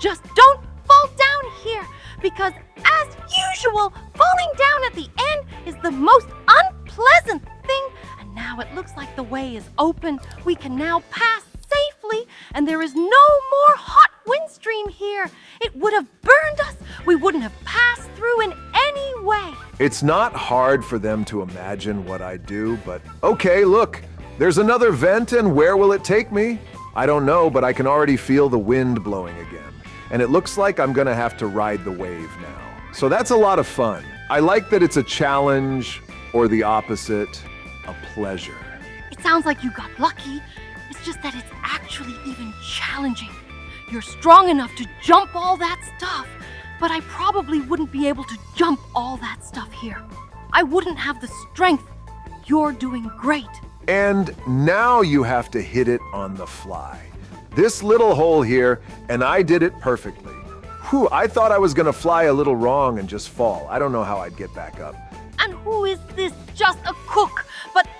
Just don't fall down here, because as usual, falling down at the end is the most unpleasant thing. And now it looks like the way is open. We can now pass safely, and there is no more hot wind stream here. It would have burned us. We wouldn't have passed through in any way.
It's not hard for them to imagine what I do, but okay, look, there's another vent, and where will it take me? I don't know, but I can already feel the wind blowing again. And it looks like I'm gonna have to ride the wave now. So that's a lot of fun. I like that it's a challenge, or the opposite, a pleasure.
It sounds like you got lucky. It's just that it's actually even challenging. You're strong enough to jump all that stuff, but I probably wouldn't be able to jump all that stuff here. I wouldn't have the strength. You're doing great.
And now you have to hit it on the fly. This little hole here, and I did it perfectly. Whew, I thought I was gonna fly a little wrong and just fall. I don't know how I'd get back up.
And who is this? Just a cook.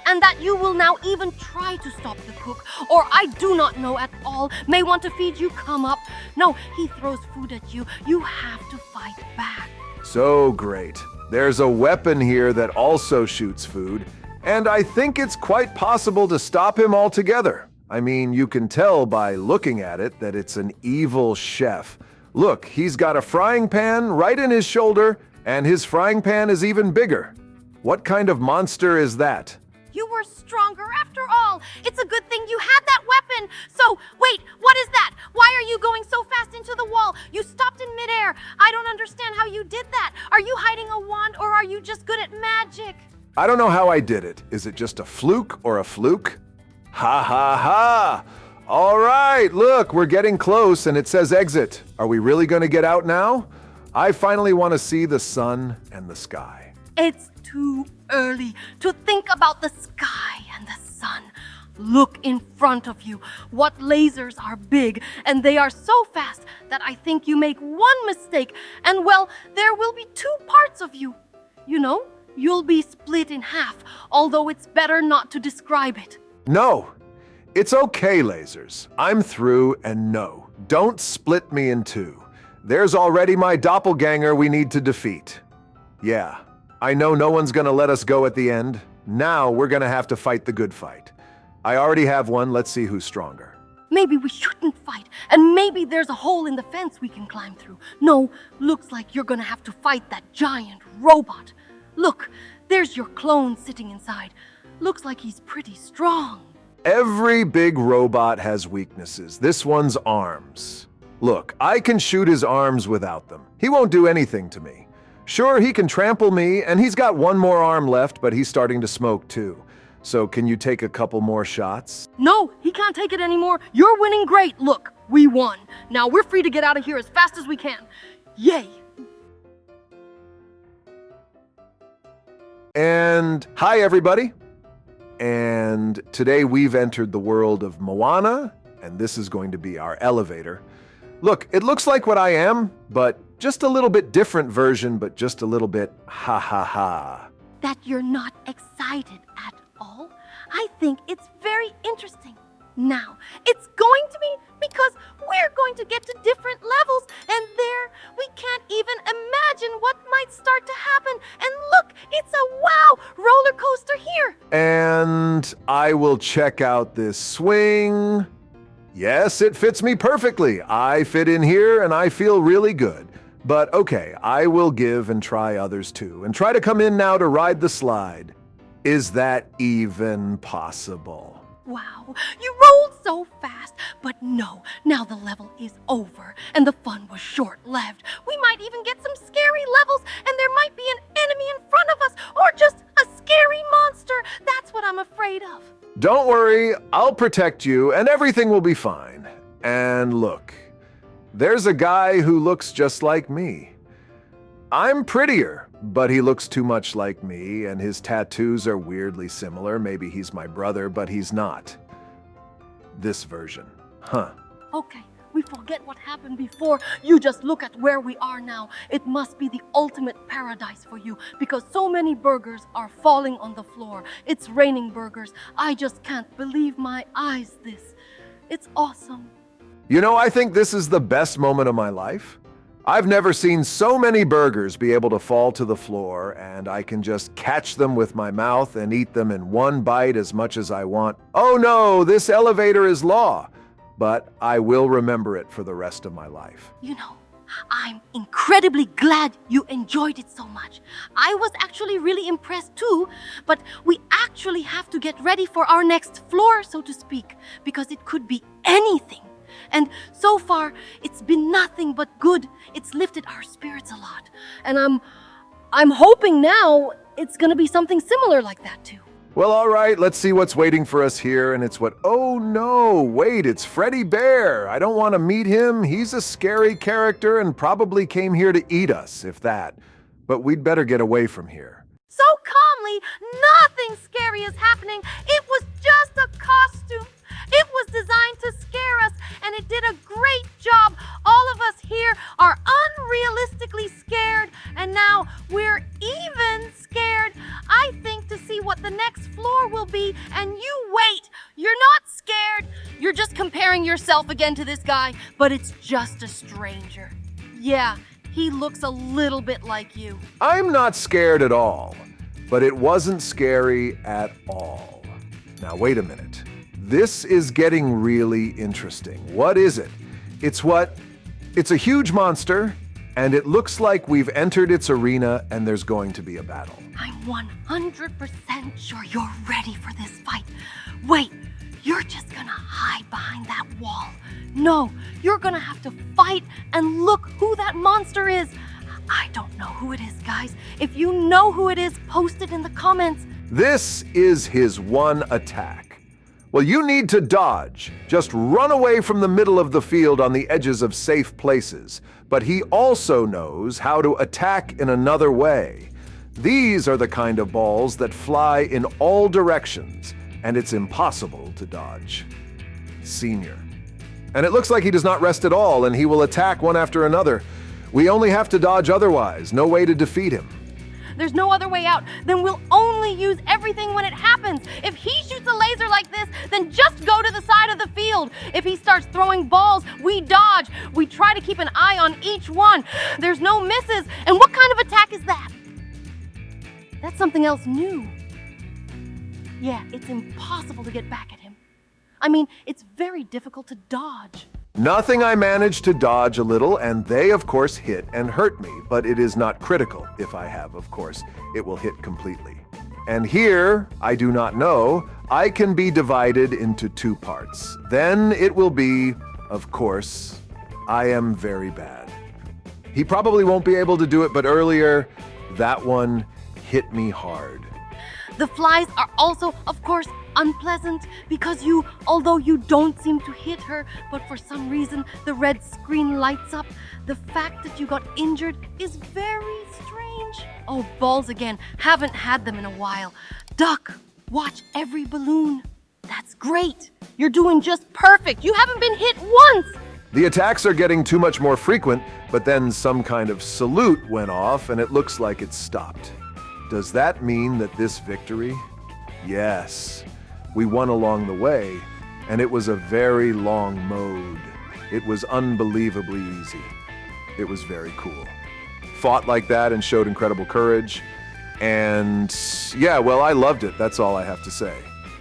And that you will now even try to stop the cook, or I do not know at all, may want to feed you, come up. No, he throws food at you. You have to fight back.
So great. There's a weapon here that also shoots food, and I think it's quite possible to stop him altogether. I mean, you can tell by looking at it that it's an evil chef. Look, he's got a frying pan right in his shoulder, and his frying pan is even bigger. What kind of monster is that?
You were stronger after all. It's a good thing you had that weapon. So, wait, what is that? Why are you going so fast into the wall? You stopped in midair. I don't understand how you did that. Are you hiding a wand, or are you just good at magic?
I don't know how I did it. Is it just a fluke or a fluke? Ha ha ha! All right, look, we're getting close and it says exit. Are we really going to get out now? I finally want to see the sun and the sky.
It's too early to think about the sky and the sun. Look in front of you. What lasers are big, and they are so fast that I think you make one mistake, and well, there will be two parts of you. You know, you'll be split in half, although it's better not to describe it.
No, it's okay, lasers. I'm through, and no, don't split me in two. There's already my doppelganger we need to defeat. Yeah, I know no one's gonna let us go at the end. Now we're gonna have to fight the good fight. I already have one. Let's see who's stronger.
Maybe we shouldn't fight, and maybe there's a hole in the fence we can climb through. No, looks like you're gonna have to fight that giant robot. Look, there's your clone sitting inside. Looks like he's pretty strong.
Every big robot has weaknesses. This one's arms. Look, I can shoot his arms without them. He won't do anything to me. Sure, he can trample me, and he's got one more arm left, but he's starting to smoke too. So can you take a couple more shots?
No, he can't take it anymore. You're winning great. Look, we won. Now we're free to get out of here as fast as we can. Yay!
And hi, everybody. And today we've entered the world of Moana, and this is going to be our elevator. Look, it looks like what I am, but just a little bit different version, but just a little bit ha ha ha.
That you're not excited at all? I think it's very interesting. Now, it's going to be because we're going to get to different levels, and there we can't even imagine what might start to happen. And look, it's a wow roller coaster here.
And I will check out this swing. Yes, it fits me perfectly. I fit in here and I feel really good. But okay, I will give and try others too, and try to come in now to ride the slide. Is that even possible?
Wow, you rolled so fast, but no, now the level is over, and the fun was short-lived. We might even get some scary levels, and there might be an enemy in front of us, or just a scary monster. That's what I'm afraid of.
Don't worry, I'll protect you, and everything will be fine. And look, there's a guy who looks just like me. I'm prettier, but he looks too much like me, and his tattoos are weirdly similar. Maybe he's my brother, but he's not. This version. Huh.
Okay, we forget what happened before. You just look at where we are now. It must be the ultimate paradise for you, because so many burgers are falling on the floor. It's raining burgers. I just can't believe my eyes. It's awesome.
You know, I think this is the best moment of my life. I've never seen so many burgers be able to fall to the floor, and I can just catch them with my mouth and eat them in one bite as much as I want. Oh no, this elevator is law, but I will remember it for the rest of my life.
You know, I'm incredibly glad you enjoyed it so much. I was actually really impressed too, but we actually have to get ready for our next floor, so to speak, because it could be anything. And so far, it's been nothing but good. It's lifted our spirits a lot. And I'm hoping now it's gonna be something similar like that too.
Well, all right, let's see what's waiting for us here, and it's what... Oh no, wait, it's Freddy Bear. I don't want to meet him. He's a scary character and probably came here to eat us, if that. But we'd better get away from here.
So calmly, nothing scary is happening. It was just a costume. It was designed to scare us, and it did a great job. All of us here are unrealistically scared, and now we're even scared. I think to see what the next floor will be, and you wait. You're not scared. You're just comparing yourself again to this guy, but it's just a stranger. Yeah, he looks a little bit like you.
I'm not scared at all, but it wasn't scary at all. Now, wait a minute. This is getting really interesting. What is it? It's a huge monster, and it looks like we've entered its arena and there's going to be a battle.
I'm 100% sure you're ready for this fight. Wait, you're just gonna hide behind that wall. No, you're gonna have to fight and look who that monster is. I don't know who it is, guys. If you know who it is, post it in the comments.
This is his one attack. Well, you need to dodge. Just run away from the middle of the field on the edges of safe places. But he also knows how to attack in another way. These are the kind of balls that fly in all directions, and it's impossible to dodge. Senior. And it looks like he does not rest at all, and he will attack one after another. We only have to dodge otherwise. No way to defeat him.
There's no other way out. Then we'll only use everything when it happens. If he shoots a laser like this, then just go to the side of the field. If he starts throwing balls, we dodge. We try to keep an eye on each one. There's no misses. And what kind of attack is that? That's something else new. Yeah, it's impossible to get back at him. I mean, it's very difficult to dodge.
Nothing. I managed to dodge a little, and they, of course, hit and hurt me, but it is not critical. If I have, of course, it will hit completely. And here, I do not know, I can be divided into two parts. Then it will be, of course, I am very bad. He probably won't be able to do it, but earlier, that one hit me hard.
The flies are also, of course, unpleasant because although you don't seem to hit her, but for some reason the red screen lights up, the fact that you got injured is very strange. Oh, balls again. Haven't had them in a while. Duck, watch every balloon. That's great. You're doing just perfect. You haven't been hit once.
The attacks are getting too much more frequent, but then some kind of salute went off and it looks like it stopped. Does that mean that this victory? Yes. We won along the way, and it was a very long mode. It was unbelievably easy. It was very cool. Fought like that and showed incredible courage. And yeah, well, I loved it. That's all I have to say.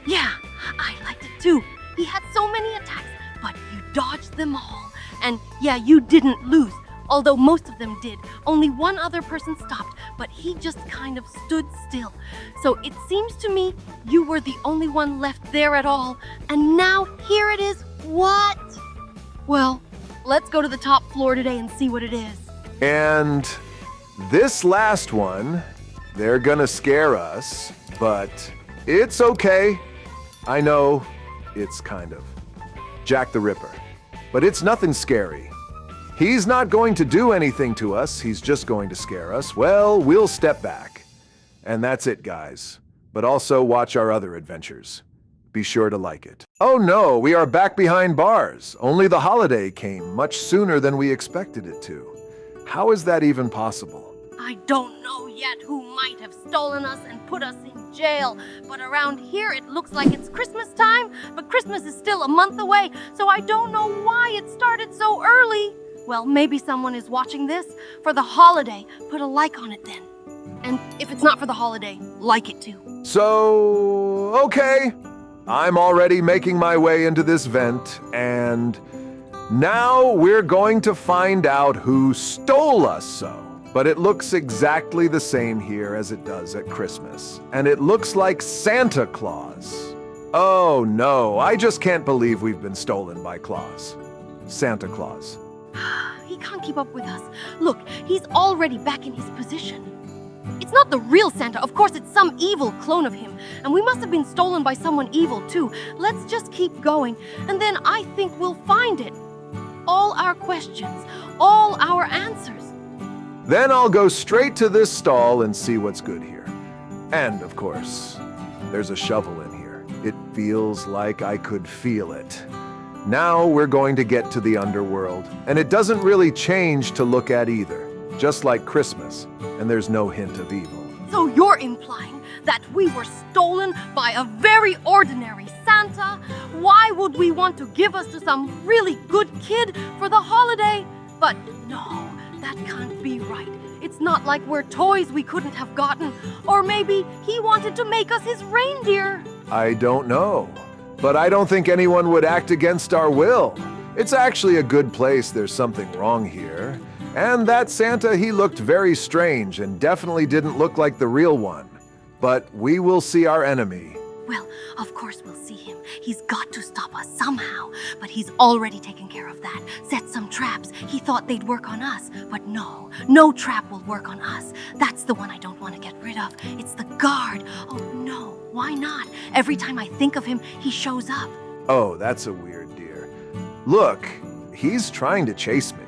Yeah, I liked it too. He had so many attacks, but you dodged them all. And yeah, you didn't lose. Although most of them did. Only one other person stopped, but he just kind of stood still. So it seems to me you were the only one left there at all. And now here it is. What? Well, let's go to the top floor today and see what it is.
And this last one, they're gonna scare us, but it's okay. I know it's kind of Jack the Ripper, but it's nothing scary. He's not going to do anything to us, he's just going to scare us. Well, we'll step back. And that's it, guys. But also watch our other adventures. Be sure to like it. Oh no, we are back behind bars. Only the holiday came much sooner than we expected it to. How is that even possible?
I don't know yet who might have stolen us and put us in jail, but around here it looks like it's Christmas time, but Christmas is still a month away, so I don't know why it started so early. Well, maybe someone is watching this for the holiday. Put a like on it then. And if it's not for the holiday, like it too.
So, okay. I'm already making my way into this vent, and now we're going to find out who stole us so. But it looks exactly the same here as it does at Christmas. And it looks like Santa Claus. Oh no, I just can't believe we've been stolen by Claus. Santa Claus.
He can't keep up with us. Look, he's already back in his position. It's not the real Santa. Of course, it's some evil clone of him. And we must have been stolen by someone evil, too. Let's just keep going, and then I think we'll find it. All our questions, all our answers.
Then I'll go straight to this stall and see what's good here. And, of course, there's a shovel in here. It feels like I could feel it. Now we're going to get to the underworld, and it doesn't really change to look at either, just like Christmas, and there's no hint of evil.
So you're implying that we were stolen by a very ordinary Santa? Why would we want to give us to some really good kid for the holiday? But no, that can't be right. It's not like we're toys we couldn't have gotten, or maybe he wanted to make us his reindeer.
I don't know. But I don't think anyone would act against our will. It's actually a good place. There's something wrong here. And that Santa, he looked very strange and definitely didn't look like the real one. But we will see our enemy.
Well, of course we'll see him. He's got to stop us somehow. But he's already taken care of that. Set some traps. He thought they'd work on us. But no trap will work on us. That's the one I don't want to get rid of. It's the guard. Oh no, why not? Every time I think of him, he shows up.
Oh, that's a weird deer. Look, he's trying to chase me.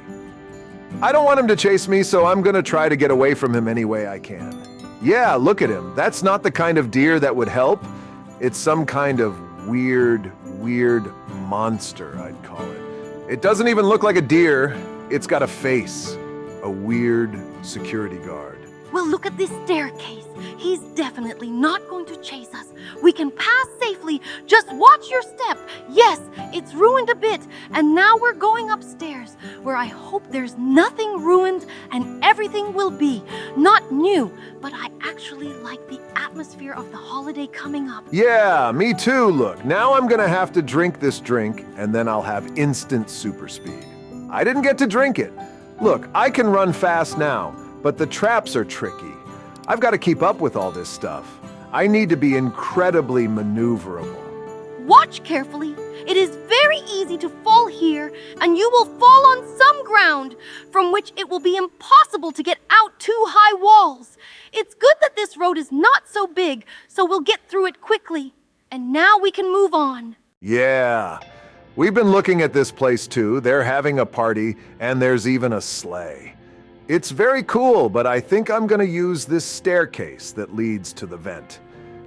I don't want him to chase me, so I'm gonna try to get away from him any way I can. Yeah, look at him. That's not the kind of deer that would help. It's some kind of weird monster, I'd call it. It doesn't even look like a deer. It's got a face. A weird security guard.
Well, look at this staircase. He's definitely not going to chase us. We can pass safely. Just watch your step. Yes, it's ruined a bit. And now we're going upstairs, where I hope there's nothing ruined and everything will be. Not new, but I actually like the atmosphere of the holiday coming up.
Yeah, me too, look. Now I'm gonna have to drink this drink, and then I'll have instant super speed. I didn't get to drink it. Look, I can run fast now, but the traps are tricky. I've got to keep up with all this stuff. I need to be incredibly maneuverable.
Watch carefully. It is very easy to fall here, and you will fall on some ground. from which it will be impossible to get out two high walls. It's good that this road is not so big, so we'll get through it quickly. And now we can move on.
Yeah. We've been looking at this place too. They're having a party, and there's even a sleigh. It's very cool, but I think I'm gonna use this staircase that leads to the vent.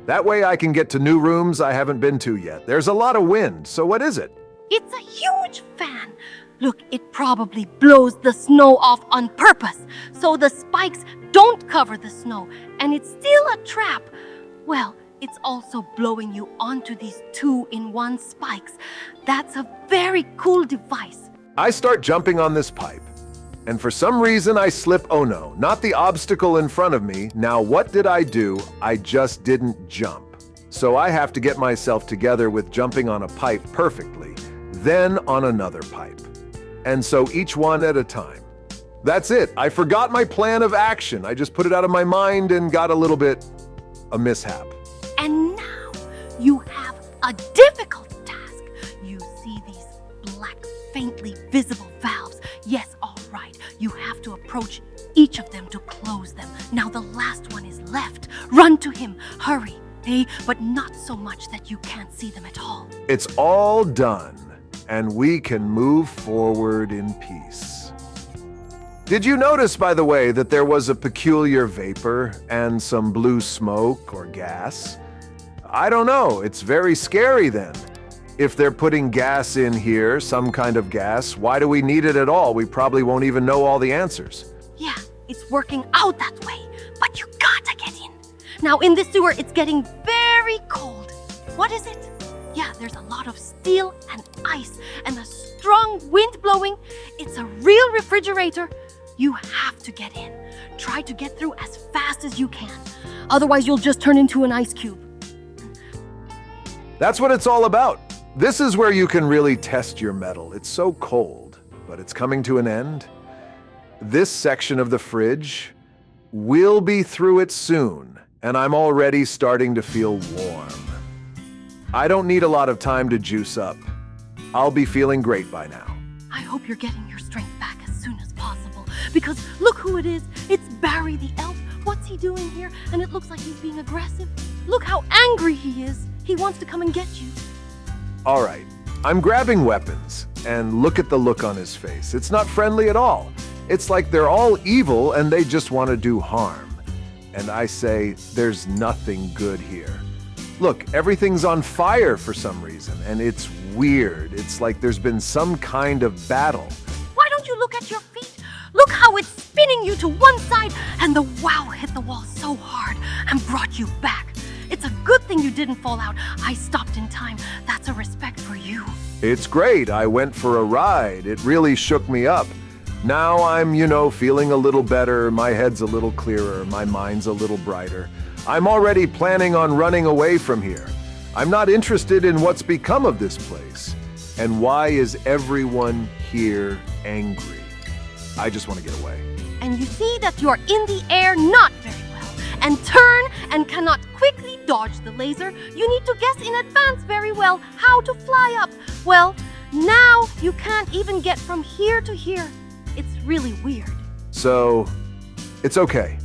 That way I can get to new rooms I haven't been to yet. There's a lot of wind, so what is it?
It's a huge fan. Look, it probably blows the snow off on purpose, so the spikes don't cover the snow, and it's still a trap. Well, it's also blowing you onto these 2-in-1 spikes. That's a very cool device.
I start jumping on this pipe, and for some reason I slip. Oh no, not the obstacle in front of me. Now what did I do? I just didn't jump. So I have to get myself together with jumping on a pipe perfectly, then on another pipe. And so each one at a time. That's it. I forgot my plan of action. I just put it out of my mind and got a mishap.
And now you have a difficult task. You see these black, faintly visible valves. Yes, all right. You have to approach each of them to close them. Now the last one is left. Run to him. Hurry. Hey, but not so much that you can't see them at all.
It's all done, and we can move forward in peace. Did you notice, by the way, that there was a peculiar vapor and some blue smoke or gas? I don't know. It's very scary then. If they're putting gas in here, some kind of gas, why do we need it at all? We probably won't even know all the answers.
Yeah, it's working out that way, but you gotta get in. Now in this sewer, it's getting very cold. What is it? Yeah, there's a lot of steel and ice and a strong wind blowing. It's a real refrigerator. You have to get in. Try to get through as fast as you can. Otherwise, you'll just turn into an ice cube.
That's what it's all about. This is where you can really test your mettle. It's so cold, but it's coming to an end. This section of the fridge, we'll be through it soon, and I'm already starting to feel warm. I don't need a lot of time to juice up. I'll be feeling great by now.
I hope you're getting your strength back as soon as possible, because look who it is. It's Barry the elf. What's he doing here? And it looks like he's being aggressive. Look how angry he is. He wants to come and get you.
All right, I'm grabbing weapons, and look at the look on his face. It's not friendly at all. It's like they're all evil and they just want to do harm. And I say, there's nothing good here. Look, everything's on fire for some reason, and it's weird. It's like there's been some kind of battle.
Why don't you look at your feet? Look how it's spinning you to one side, and the wow hit the wall so hard and brought you back. It's a good thing you didn't fall out. I stopped in time. That's a respect for you.
It's great. I went for a ride. It really shook me up. Now I'm, feeling a little better. My head's a little clearer. My mind's a little brighter. I'm already planning on running away from here. I'm not interested in what's become of this place. And why is everyone here angry? I just want to get away.
And you see that you're in the air not very well, and turn and cannot quickly dodge the laser. You need to guess in advance very well how to fly up. Well, now you can't even get from here to here. It's really weird.
So, it's okay.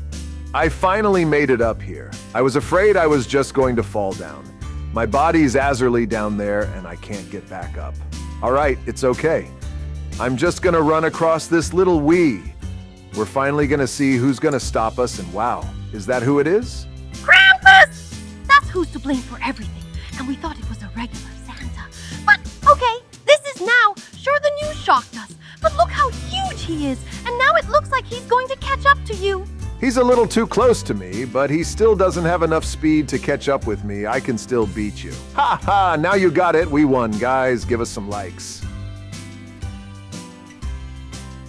I finally made it up here. I was afraid I was just going to fall down. My body's Azerly down there, and I can't get back up. All right, it's okay. I'm just gonna run across this little Wii. We're finally gonna see who's gonna stop us, and wow, is that who it is?
Krampus! That's who's to blame for everything, and we thought it was a regular Santa. But, okay, this is now. Sure, the news shocked us, but look how huge he is, and now it looks like he's going to catch up to you.
He's a little too close to me, but he still doesn't have enough speed to catch up with me. I can still beat you. Ha ha, now you got it. We won, guys. Give us some likes.